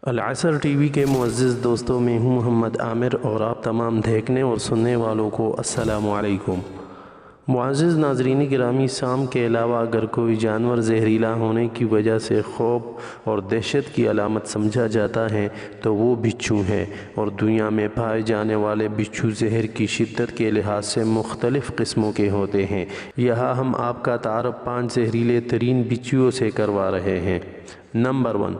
العصر T V کے معزز دوستوں، میں ہوں محمد عامر اور آپ تمام دیکھنے اور سننے والوں کو السلام علیکم۔ معزز ناظرین گرامی، سام کے علاوہ اگر کوئی جانور زہریلا ہونے کی وجہ سے خوف اور دہشت کی علامت سمجھا جاتا ہے تو وہ بچھو ہے، اور دنیا میں پائے جانے والے بچھو زہر کی شدت کے لحاظ سے مختلف قسموں کے ہوتے ہیں۔ یہاں ہم آپ کا تعارف 5 زہریلے ترین بچھوؤں سے کروا رہے ہیں۔ Number 1،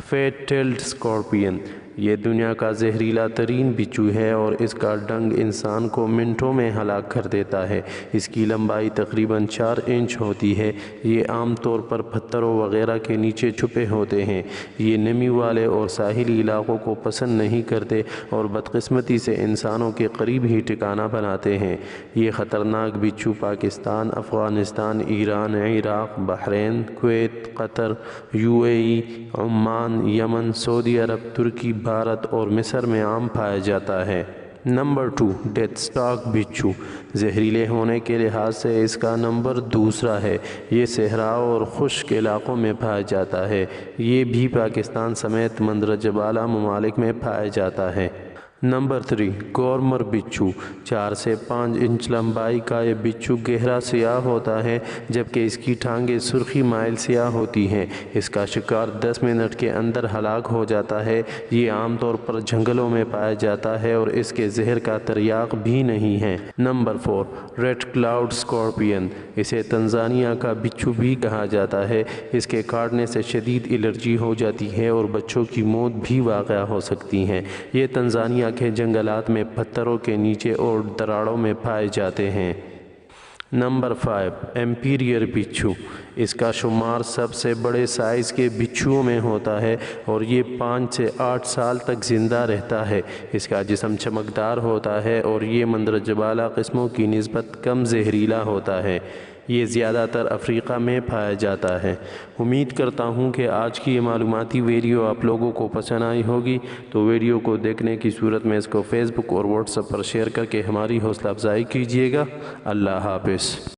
fat tailed scorpion. یہ دنیا کا زہریلا ترین بچھو ہے اور اس کا ڈنگ انسان کو منٹوں میں ہلاک کر دیتا ہے۔ اس کی لمبائی تقریباً 4 انچ ہوتی ہے۔ یہ عام طور پر پتھروں وغیرہ کے نیچے چھپے ہوتے ہیں۔ یہ نمی والے اور ساحلی علاقوں کو پسند نہیں کرتے اور بدقسمتی سے انسانوں کے قریب ہی ٹھکانہ بناتے ہیں۔ یہ خطرناک بچھو پاکستان، افغانستان، ایران، عراق، بحرین، کویت، قطر، UAE، عمان، یمن، سعودی عرب، ترکی، بھارت اور مصر میں عام پایا جاتا ہے۔ نمبر 2، ڈیتھ اسٹاک بچھو۔ زہریلے ہونے کے لحاظ سے اس کا نمبر 2 ہے۔ یہ صحراؤں اور خشک علاقوں میں پایا جاتا ہے۔ یہ بھی پاکستان سمیت مندرجہ بالا ممالک میں پایا جاتا ہے۔ نمبر 3، گورمر بچھو۔ 4 سے 5 انچ لمبائی کا یہ بچھو گہرا سیاہ ہوتا ہے، جبکہ اس کی ٹانگیں سرخی مائل سیاہ ہوتی ہیں۔ اس کا شکار 10 منٹ کے اندر ہلاک ہو جاتا ہے۔ یہ عام طور پر جنگلوں میں پایا جاتا ہے اور اس کے زہر کا تریاق بھی نہیں ہے۔ Number 4، red cloud scorpion. اسے تنزانیہ کا بچھو بھی کہا جاتا ہے۔ اس کے کاٹنے سے شدید الرجی ہو جاتی ہے اور بچوں کی موت بھی واقع ہو سکتی ہے۔ یہ تنزانیہ کے جنگلات میں پتھروں کے نیچے اور دراڑوں میں پائے جاتے ہیں۔ نمبر 5، ایمپیریئر بچھو۔ اس کا شمار سب سے بڑے سائز کے بچھوؤں میں ہوتا ہے اور یہ 5 سے 8 سال تک زندہ رہتا ہے۔ اس کا جسم چمکدار ہوتا ہے اور یہ مندرجہ بالا قسموں کی نسبت کم زہریلا ہوتا ہے۔ یہ زیادہ تر افریقہ میں پایا جاتا ہے۔ امید کرتا ہوں کہ آج کی یہ معلوماتی ویڈیو آپ لوگوں کو پسند آئی ہوگی، تو ویڈیو کو دیکھنے کی صورت میں اس کو فیس بک اور واٹس ایپ پر شیئر کر کے ہماری حوصلہ افزائی کیجیے گا۔ اللہ حافظ۔